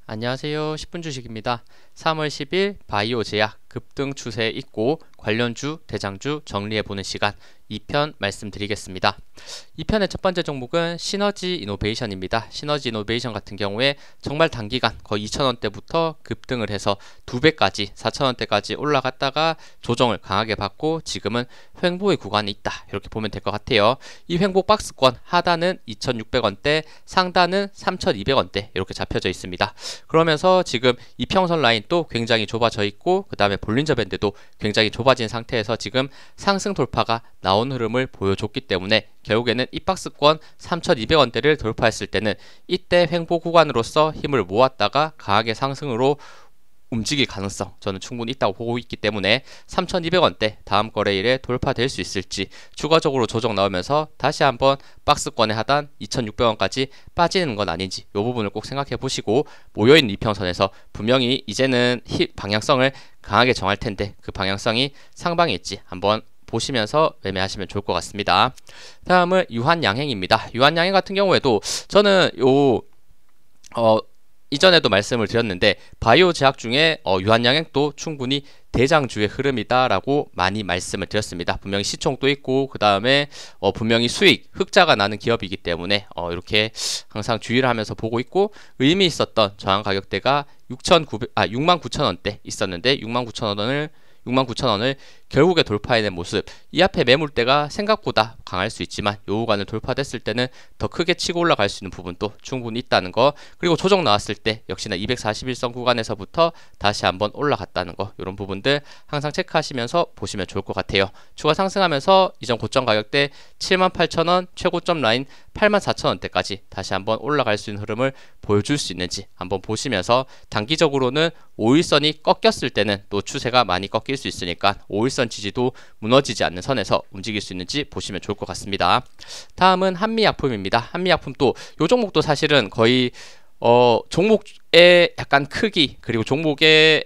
안녕하세요. 10분 주식입니다. 3월 10일 바이오 제약 급등 추세 있고 관련주, 대장주 정리해보는 시간 2편 말씀드리겠습니다. 2편의 첫 번째 종목은 시너지 이노베이션입니다. 시너지 이노베이션 같은 경우에 정말 단기간 거의 2,000원대부터 급등을 해서 2배까지 4,000원대까지 올라갔다가 조정을 강하게 받고 지금은 횡보의 구간에 있다. 이렇게 보면 될 것 같아요. 이 횡보 박스권 하단은 2,600원대, 상단은 3,200원대 이렇게 잡혀져 있습니다. 그러면서 지금 이평선 라인도 굉장히 좁아져 있고 그 다음에 볼린저 밴드도 굉장히 좁아진 상태에서 지금 상승 돌파가 나온 흐름을 보여줬기 때문에 결국에는 이 박스권 3,200원대를 돌파했을 때는 이때 횡보 구간으로서 힘을 모았다가 강하게 상승으로 움직일 가능성 저는 충분히 있다고 보고 있기 때문에 3,200원대 다음 거래일에 돌파될 수 있을지, 추가적으로 조정 나오면서 다시 한번 박스권의 하단 2,600원까지 빠지는 건 아닌지 이 부분을 꼭 생각해 보시고, 모여있는 이평선에서 분명히 이제는 방향성을 강하게 정할 텐데 그 방향성이 상방에 있지 한번 보시면서 매매하시면 좋을 것 같습니다. 다음은 유한양행입니다. 유한양행 같은 경우에도 저는 이전에도 말씀을 드렸는데 바이오 제약 중에 유한양행도 충분히 대장주의 흐름이다라고 많이 말씀을 드렸습니다. 분명히 시총도 있고 그 다음에 분명히 수익, 흑자가 나는 기업이기 때문에 이렇게 항상 주의를 하면서 보고 있고, 의미 있었던 저항 가격대가 69,000원대 있었는데 69,000원을 결국에 돌파해낸 모습, 이 앞에 매물대가 생각보다 강할 수 있지만 요 구간을 돌파됐을 때는 더 크게 치고 올라갈 수 있는 부분도 충분히 있다는 거, 그리고 조정 나왔을 때 역시나 241선 구간에서부터 다시 한번 올라갔다는 거, 이런 부분들 항상 체크하시면서 보시면 좋을 것 같아요. 추가 상승하면서 이전 고점 가격대 78,000원, 최고점 라인 84,000원대까지 다시 한번 올라갈 수 있는 흐름을 보여줄 수 있는지 한번 보시면서, 단기적으로는 5일선이 꺾였을 때는 또 추세가 많이 꺾일 수 있으니까 5일선 지지도 무너지지 않는 선에서 움직일 수 있는지 보시면 좋을 것 같습니다. 다음은 한미약품입니다. 한미약품도 요 종목도 사실은 거의 종목의 약간 크기 그리고 종목의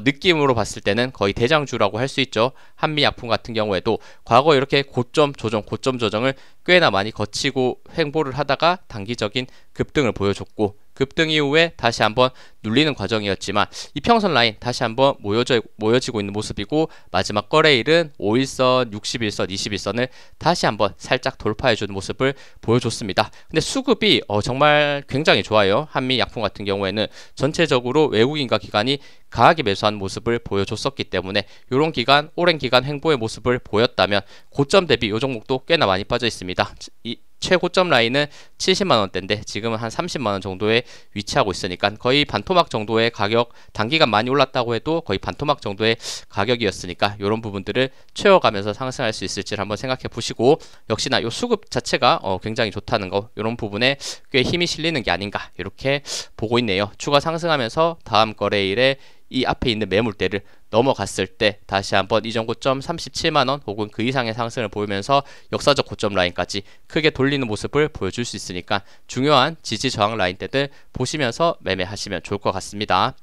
느낌으로 봤을 때는 거의 대장주라고 할 수 있죠. 한미약품 같은 경우에도 과거 이렇게 고점 조정을 꽤나 많이 거치고 횡보를 하다가 단기적인 급등을 보여줬고, 급등 이후에 다시 한번 눌리는 과정이었지만 이평선 라인 다시 한번 모여지고 있는 모습이고, 마지막 거래일은 5일선, 60일선, 21선을 다시 한번 살짝 돌파해주는 모습을 보여줬습니다. 근데 수급이 정말 굉장히 좋아요. 한미약품 같은 경우에는 전체적으로 외국인과 기관이 강하게 매수한 모습을 보여줬었기 때문에 이런 기간, 오랜 기간 횡보의 모습을 보였다면 고점 대비 이 종목도 꽤나 많이 빠져 있습니다. 이 최고점 라인은 70만원대인데 지금은 한 30만원 정도에 위치하고 있으니까 거의 반토막 정도의 가격, 단기간 많이 올랐다고 해도 거의 반토막 정도의 가격이었으니까 이런 부분들을 채워가면서 상승할 수 있을지를 한번 생각해 보시고, 역시나 이 수급 자체가 굉장히 좋다는 거, 이런 부분에 꽤 힘이 실리는 게 아닌가 이렇게 보고 있네요. 추가 상승하면서 다음 거래일에 이 앞에 있는 매물대를 넘어갔을 때 다시 한번 이전 고점 37만원 혹은 그 이상의 상승을 보이면서 역사적 고점 라인까지 크게 돌리는 모습을 보여줄 수 있으니까 중요한 지지 저항 라인대들 보시면서 매매하시면 좋을 것 같습니다.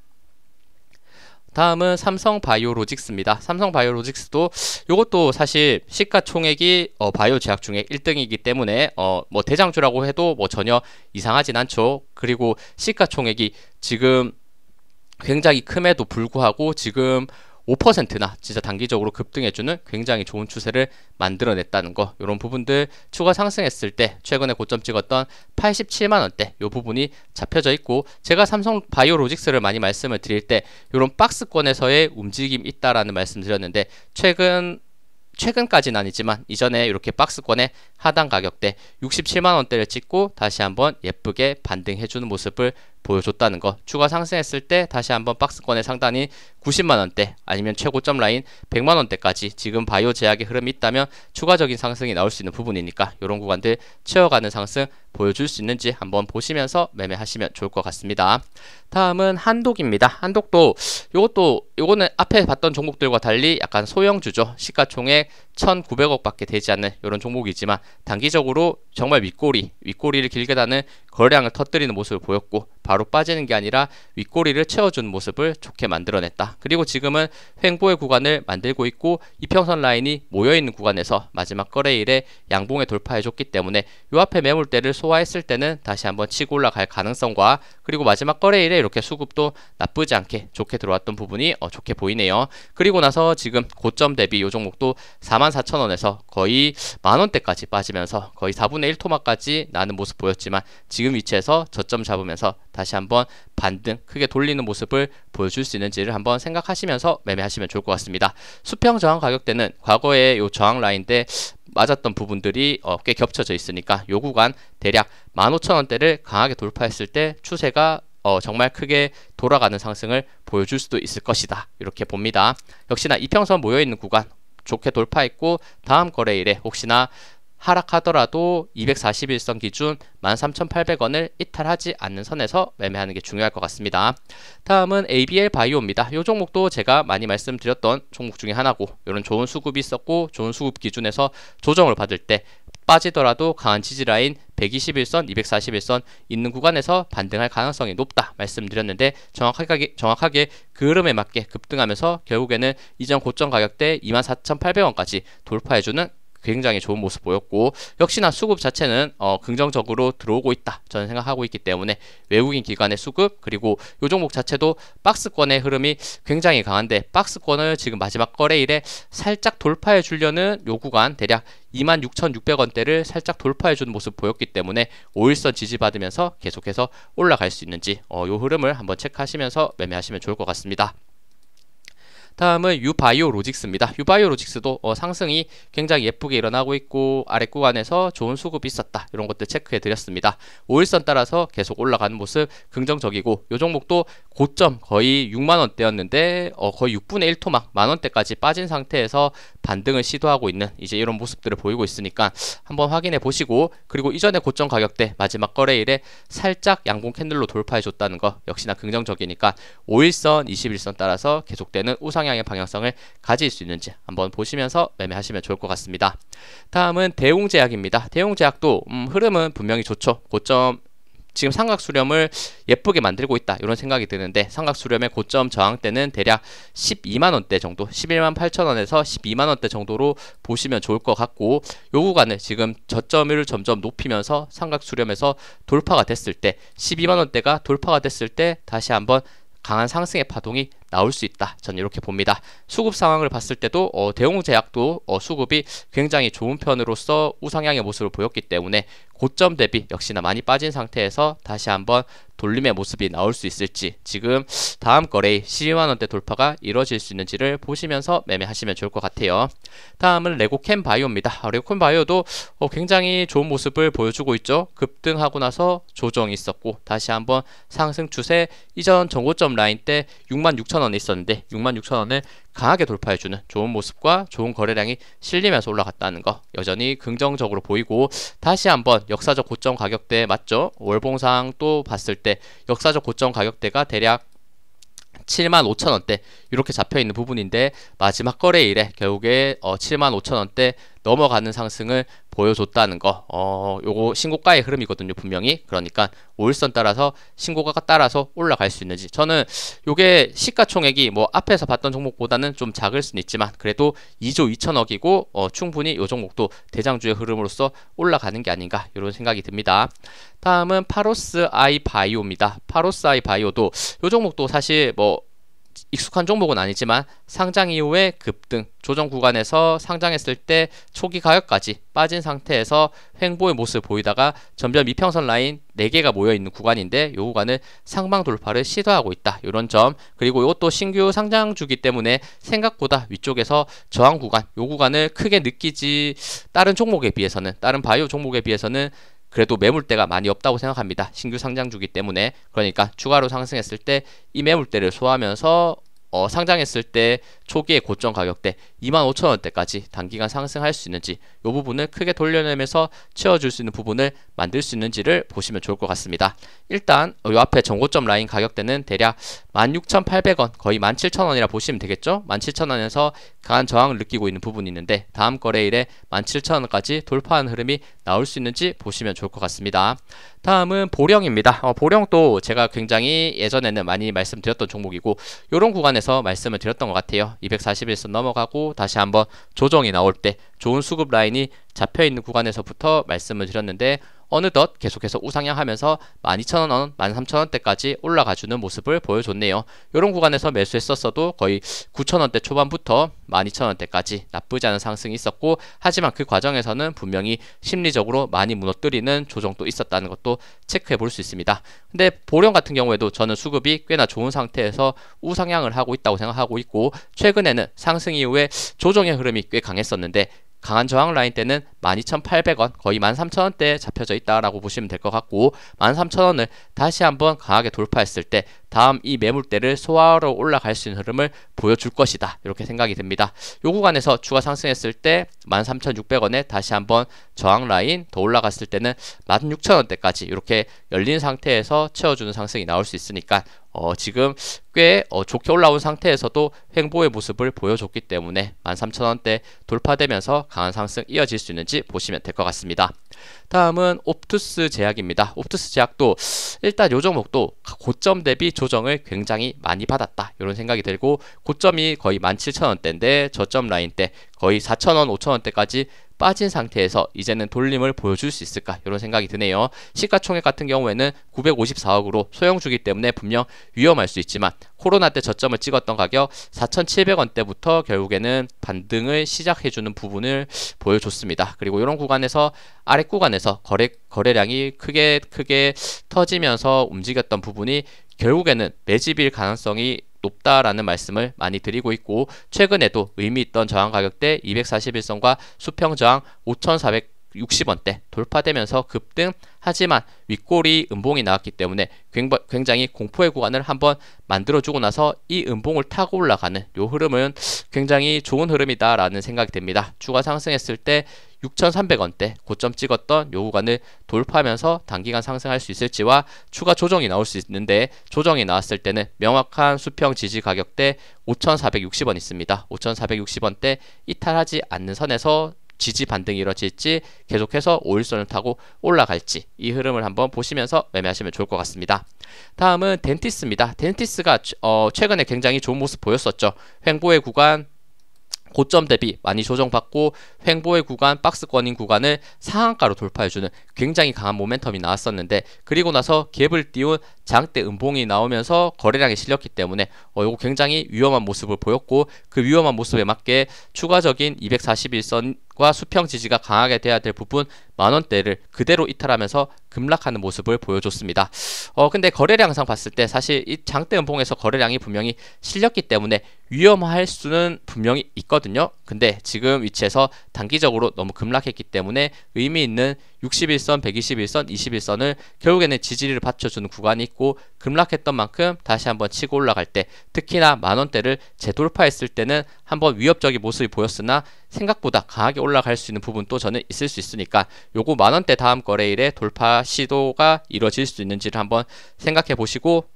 다음은 삼성바이오로직스입니다. 삼성바이오로직스도 이것도 사실 시가총액이 바이오 제약 중에 1등이기 때문에 뭐 대장주라고 해도 뭐 전혀 이상하진 않죠. 그리고 시가총액이 지금 굉장히 큼에도 불구하고 지금 5%나 진짜 단기적으로 급등해주는 굉장히 좋은 추세를 만들어냈다는 거, 이런 부분들 추가 상승했을 때 최근에 고점 찍었던 87만원대 이 부분이 잡혀져 있고, 제가 삼성 바이오로직스를 많이 말씀을 드릴 때 이런 박스권에서의 움직임이 있다라는 말씀 드렸는데, 최근까지는 아니지만 이전에 이렇게 박스권의 하단 가격대 67만원대를 찍고 다시 한번 예쁘게 반등해주는 모습을 보여줬다는 거, 추가 상승했을 때 다시 한번 박스권의 상단이 90만원대 아니면 최고점 라인 100만원대까지 지금 바이오 제약의 흐름이 있다면 추가적인 상승이 나올 수 있는 부분이니까 이런 구간들 채워가는 상승 보여줄 수 있는지 한번 보시면서 매매하시면 좋을 것 같습니다. 다음은 한독입니다. 한독도 요거는 앞에 봤던 종목들과 달리 약간 소형주죠. 시가총액 1,900억 밖에 되지 않는 이런 종목이지만 단기적으로 정말 윗꼬리를 길게 다는 거래량을 터뜨리는 모습을 보였고 바로 빠지는 게 아니라 윗꼬리를 채워주는 모습을 좋게 만들어냈다. 그리고 지금은 횡보의 구간을 만들고 있고 이평선 라인이 모여있는 구간에서 마지막 거래일에 양봉에 돌파해줬기 때문에 요 앞에 매물대를 소화했을 때는 다시 한번 치고 올라갈 가능성과 그리고 마지막 거래일에 이렇게 수급도 나쁘지 않게 좋게 들어왔던 부분이 좋게 보이네요. 그리고 나서 지금 고점 대비 요 종목도 44,000원에서 거의 만원대까지 빠지면서 거의 4분의 1 토막까지 나는 모습 보였지만 지금 위치에서 저점 잡으면서 다시 한번 반등 크게 돌리는 모습을 보여줄 수 있는지를 한번 생각하시면서 매매하시면 좋을 것 같습니다. 수평 저항 가격대는 과거에 요 저항 라인대 맞았던 부분들이 꽤 겹쳐져 있으니까 요 구간 대략 15,000원대를 강하게 돌파했을 때 추세가 정말 크게 돌아가는 상승을 보여줄 수도 있을 것이다. 이렇게 봅니다. 역시나 이평선 모여있는 구간 좋게 돌파했고 다음 거래일에 혹시나 하락하더라도 241선 기준 13,800원을 이탈하지 않는 선에서 매매하는 게 중요할 것 같습니다. 다음은 ABL 바이오입니다. 이 종목도 제가 많이 말씀드렸던 종목 중에 하나고 이런 좋은 수급이 있었고 좋은 수급 기준에서 조정을 받을 때 빠지더라도 강한 지지라인 121선, 241선 있는 구간에서 반등할 가능성이 높다 말씀드렸는데 정확하게 그 흐름에 맞게 급등하면서 결국에는 이전 고점 가격대 24,800원까지 돌파해주는 굉장히 좋은 모습 보였고 역시나 수급 자체는 긍정적으로 들어오고 있다 저는 생각하고 있기 때문에 외국인 기관의 수급 그리고 요 종목 자체도 박스권의 흐름이 굉장히 강한데 박스권을 지금 마지막 거래일에 살짝 돌파해 주려는 요 구간 대략 26,600원대를 살짝 돌파해 주는 모습 보였기 때문에 5일선 지지받으면서 계속해서 올라갈 수 있는지 요 흐름을 한번 체크하시면서 매매하시면 좋을 것 같습니다. 다음은 유바이오로직스입니다. 유바이오로직스도 상승이 굉장히 예쁘게 일어나고 있고 아래 구간에서 좋은 수급이 있었다. 이런 것들 체크해 드렸습니다. 5일선 따라서 계속 올라가는 모습 긍정적이고 이 종목도 고점 거의 6만원대였는데 거의 6분의 1 토막 만원대까지 빠진 상태에서 반등을 시도하고 있는 이제 이런 모습들을 보이고 있으니까 한번 확인해 보시고 그리고 이전에 고점 가격대 마지막 거래일에 살짝 양봉 캔들로 돌파해 줬다는 거 역시나 긍정적이니까 5일선 21선 따라서 계속되는 우상향의 방향성을 가질 수 있는지 한번 보시면서 매매하시면 좋을 것 같습니다. 다음은 대웅제약입니다. 대웅제약도 흐름은 분명히 좋죠. 고점 지금 삼각수렴을 예쁘게 만들고 있다 이런 생각이 드는데 삼각수렴의 고점 저항대는 대략 12만원대 정도 11만 8천원에서 12만원대 정도로 보시면 좋을 것 같고 요 구간을 지금 저점을 점점 높이면서 삼각수렴에서 돌파가 됐을 때 12만원대가 돌파가 됐을 때 다시 한번 강한 상승의 파동이 나올 수 있다. 저는 이렇게 봅니다. 수급 상황을 봤을 때도 대웅제약도 수급이 굉장히 좋은 편으로서 우상향의 모습을 보였기 때문에 고점 대비 역시나 많이 빠진 상태에서 다시 한번 돌림의 모습이 나올 수 있을지 지금 다음 거래일 12만원대 돌파가 이루어질 수 있는지를 보시면서 매매하시면 좋을 것 같아요. 다음은 레고캠 바이오입니다. 레고캠 바이오도 굉장히 좋은 모습을 보여주고 있죠. 급등하고 나서 조정이 있었고 다시 한번 상승 추세 이전 전고점 라인 때 66,000원에 있었는데 66,000원을 강하게 돌파해주는 좋은 모습과 좋은 거래량이 실리면서 올라갔다는 거 여전히 긍정적으로 보이고 다시 한번 역사적 고점 가격대 맞죠? 월봉상 또 봤을 때 역사적 고점 가격대가 대략 75,000원대 이렇게 잡혀있는 부분인데 마지막 거래일에 결국에 75,000원대 넘어가는 상승을 보여줬다는 거 요거 신고가의 흐름이거든요 분명히. 그러니까 5일선 따라서 신고가가 따라서 올라갈 수 있는지 저는 요게 시가총액이 뭐 앞에서 봤던 종목보다는 좀 작을 수는 있지만 그래도 2조 2천억이고 충분히 요 종목도 대장주의 흐름으로서 올라가는 게 아닌가 이런 생각이 듭니다. 다음은 파로스 아이 바이오입니다. 파로스 아이 바이오도 요 종목도 사실 뭐 익숙한 종목은 아니지만 상장 이후에 급등 조정 구간에서 상장했을 때 초기 가격까지 빠진 상태에서 횡보의 모습을 보이다가 전면 이평선 라인 4개가 모여있는 구간인데 이 구간을 상방 돌파를 시도하고 있다 이런 점 그리고 이것도 신규 상장주기 때문에 생각보다 위쪽에서 저항 구간 이 구간을 크게 느끼지 다른 종목에 비해서는 다른 바이오 종목에 비해서는 그래도 매물대가 많이 없다고 생각합니다. 신규 상장주기 때문에. 그러니까 추가로 상승했을 때 이 매물대를 소화하면서 상장했을 때 초기의 고점 가격대 25,000원대까지 단기간 상승할 수 있는지 이 부분을 크게 돌려내면서 채워줄 수 있는 부분을 만들 수 있는지를 보시면 좋을 것 같습니다. 일단 이 앞에 전고점 라인 가격대는 대략 16,800원 거의 17,000원이라 보시면 되겠죠. 17,000원에서 강한 저항을 느끼고 있는 부분이 있는데 다음 거래일에 17,000원까지 돌파하는 흐름이 나올 수 있는지 보시면 좋을 것 같습니다. 다음은 보령입니다. 보령도 제가 굉장히 예전에는 많이 말씀드렸던 종목이고 이런 구간에서 말씀을 드렸던 것 같아요. 241선 넘어가고 다시 한번 조정이 나올 때 좋은 수급 라인이 잡혀있는 구간에서부터 말씀을 드렸는데 어느덧 계속해서 우상향하면서 12,000원, 13,000원대까지 올라가주는 모습을 보여줬네요. 이런 구간에서 매수했었어도 거의 9,000원대 초반부터 12,000원대까지 나쁘지 않은 상승이 있었고 하지만 그 과정에서는 분명히 심리적으로 많이 무너뜨리는 조정도 있었다는 것도 체크해 볼 수 있습니다. 근데 보령 같은 경우에도 저는 수급이 꽤나 좋은 상태에서 우상향을 하고 있다고 생각하고 있고 최근에는 상승 이후에 조정의 흐름이 꽤 강했었는데 강한 저항 라인 때는 12,800원 거의 13,000원대에 잡혀져 있다라고 보시면 될 것 같고 13,000원을 다시 한번 강하게 돌파했을 때 다음 이 매물대를 소화하러 올라갈 수 있는 흐름을 보여줄 것이다 이렇게 생각이 듭니다. 요 구간에서 추가 상승했을 때 13,600원에 다시 한번 저항 라인 더 올라갔을 때는 16,000원대까지 이렇게 열린 상태에서 채워주는 상승이 나올 수 있으니까 지금 꽤 좋게 올라온 상태에서도 횡보의 모습을 보여줬기 때문에 13,000원대 돌파되면서 강한 상승 이어질 수 있는지 보시면 될 것 같습니다. 다음은 옵투스 제약입니다. 옵투스 제약도 일단 요 종목도 고점 대비 조정을 굉장히 많이 받았다 이런 생각이 들고 고점이 거의 17,000원대인데 저점 라인 때 거의 4,000원, 5,000원대까지 빠진 상태에서 이제는 돌림을 보여줄 수 있을까 이런 생각이 드네요. 시가총액 같은 경우에는 954억으로 소형주기 때문에 분명 위험할 수 있지만 코로나 때 저점을 찍었던 가격 4,700원대부터 결국에는 반등을 시작해주는 부분을 보여줬습니다. 그리고 이런 구간에서 아래 구간에서 거래량이 크게 터지면서 움직였던 부분이 결국에는 매집일 가능성이 높다라는 말씀을 많이 드리고 있고 최근에도 의미 있던 저항 가격대 241선과 수평 저항 5,460원대 돌파되면서 급등 하지만 윗꼬리 음봉이 나왔기 때문에 굉장히 공포의 구간을 한번 만들어주고 나서 이 음봉을 타고 올라가는 요 흐름은 굉장히 좋은 흐름이다 라는 생각이 듭니다. 추가 상승했을 때 6,300원대 고점 찍었던 요 구간을 돌파하면서 단기간 상승할 수 있을지와 추가 조정이 나올 수 있는데 조정이 나왔을 때는 명확한 수평 지지 가격대 5,460원 있습니다. 5,460원대 이탈하지 않는 선에서 지지 반등이 이루어질지 계속해서 5일선을 타고 올라갈지 이 흐름을 한번 보시면서 매매하시면 좋을 것 같습니다. 다음은 덴티스입니다. 덴티스가 최근에 굉장히 좋은 모습 보였었죠. 횡보의 구간 고점 대비 많이 조정받고 횡보의 구간 박스권인 구간을 상한가로 돌파해주는 굉장히 강한 모멘텀이 나왔었는데 그리고 나서 갭을 띄운 장대 음봉이 나오면서 거래량이 실렸기 때문에 이거 굉장히 위험한 모습을 보였고 그 위험한 모습에 맞게 추가적인 241선과 수평 지지가 강하게 돼야 될 부분 만원대를 그대로 이탈하면서 급락하는 모습을 보여줬습니다. 근데 거래량상 봤을 때 사실 이 장대 음봉에서 거래량이 분명히 실렸기 때문에 위험할 수는 분명히 있거든요. 근데 지금 위치에서 단기적으로 너무 급락했기 때문에 의미 있는 61선, 121선, 21선을 결국에는 지지를 받쳐주는 구간이 있고 급락했던 만큼 다시 한번 치고 올라갈 때 특히나 만원대를 재돌파했을 때는 한번 위협적인 모습이 보였으나 생각보다 강하게 올라갈 수 있는 부분도 저는 있을 수 있으니까 요거 만원대 다음 거래일에 돌파 시도가 이루어질 수 있는지를 한번 생각해 보시고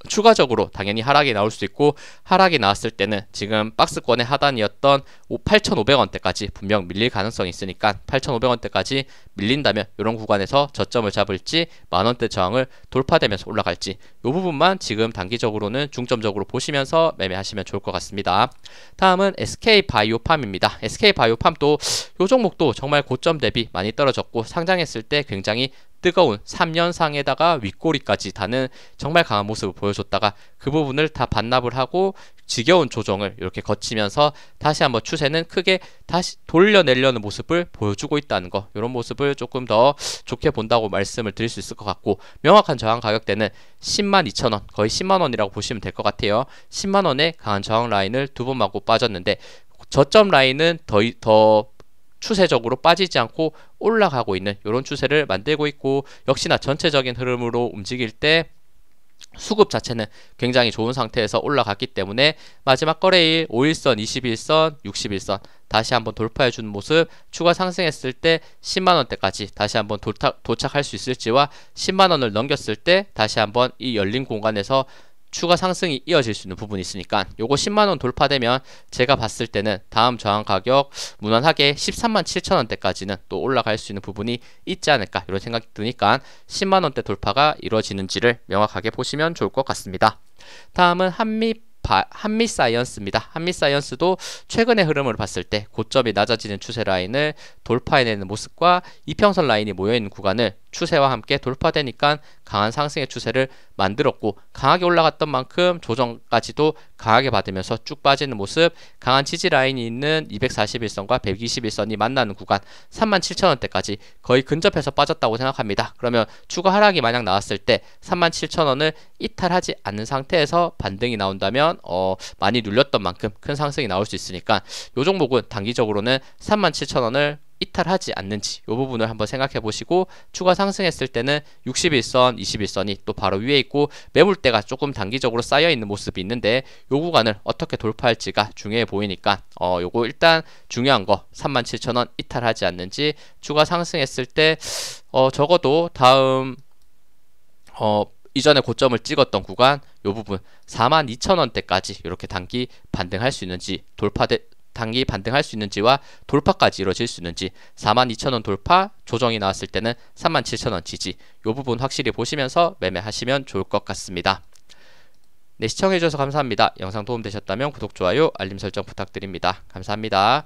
추가적으로 당연히 하락이 나올 수 있고 하락이 나왔을 때는 지금 박스권의 하단이었던 8,500원대까지 분명 밀릴 가능성이 있으니까 8,500원대까지 밀린다면 이런 구간에서 저점을 잡을지 만원대 저항을 돌파되면서 올라갈지 이 부분만 지금 단기적으로는 중점적으로 보시면서 매매하시면 좋을 것 같습니다. 다음은 SK바이오팜입니다. SK바이오팜도 이 종목도 정말 고점 대비 많이 떨어졌고 상장했을 때 굉장히 뜨거운 3년상에다가 윗꼬리까지 다는 정말 강한 모습을 보여줬다가 그 부분을 다 반납을 하고 지겨운 조정을 이렇게 거치면서 다시 한번 추세는 크게 다시 돌려내려는 모습을 보여주고 있다는 거 이런 모습을 조금 더 좋게 본다고 말씀을 드릴 수 있을 것 같고 명확한 저항 가격대는 102,000원 거의 10만원이라고 보시면 될 것 같아요. 10만원의 강한 저항 라인을 두 번 맞고 빠졌는데 저점 라인은 더 추세적으로 빠지지 않고 올라가고 있는 이런 추세를 만들고 있고 역시나 전체적인 흐름으로 움직일 때 수급 자체는 굉장히 좋은 상태에서 올라갔기 때문에 마지막 거래일 5일선, 21선, 61선 다시 한번 돌파해주는 모습, 추가 상승했을 때 10만원대까지 다시 한번 도착할 수 있을지와 10만원을 넘겼을 때 다시 한번 이 열린 공간에서 추가 상승이 이어질 수 있는 부분이 있으니까 요거 10만원 돌파되면 제가 봤을 때는 다음 저항 가격 무난하게 13만 7천원대까지는 또 올라갈 수 있는 부분이 있지 않을까 이런 생각이 드니까 10만원대 돌파가 이루어지는지를 명확하게 보시면 좋을 것 같습니다. 다음은 한미사이언스입니다. 한미사이언스도 최근의 흐름을 봤을 때 고점이 낮아지는 추세 라인을 돌파해내는 모습과 이평선 라인이 모여있는 구간을 추세와 함께 돌파되니까 강한 상승의 추세를 만들었고, 강하게 올라갔던 만큼 조정까지도 강하게 받으면서 쭉 빠지는 모습, 강한 지지 라인이 있는 241선과 121선이 만나는 구간 37,000원대까지 거의 근접해서 빠졌다고 생각합니다. 그러면 추가 하락이 만약 나왔을 때 37,000원을 이탈하지 않는 상태에서 반등이 나온다면 많이 눌렸던 만큼 큰 상승이 나올 수 있으니까 이 종목은 단기적으로는 37,000원을 이탈하지 않는지 이 부분을 한번 생각해 보시고, 추가 상승했을 때는 61선, 21선이 또 바로 위에 있고 매물대가 조금 단기적으로 쌓여 있는 모습이 있는데 이 구간을 어떻게 돌파할지가 중요해 보이니까 요거 일단 중요한 거 37,000원 이탈하지 않는지, 추가 상승했을 때 적어도 다음 이전에 고점을 찍었던 구간 요 부분 42,000원대까지 이렇게 단기 반등할 수 있는지, 단기 반등할 수 있는지와 돌파까지 이루어질 수 있는지, 42,000원 돌파, 조정이 나왔을 때는 37,000원 지지, 요 부분 확실히 보시면서 매매하시면 좋을 것 같습니다. 네, 시청해주셔서 감사합니다. 영상 도움되셨다면 구독, 좋아요, 알림 설정 부탁드립니다. 감사합니다.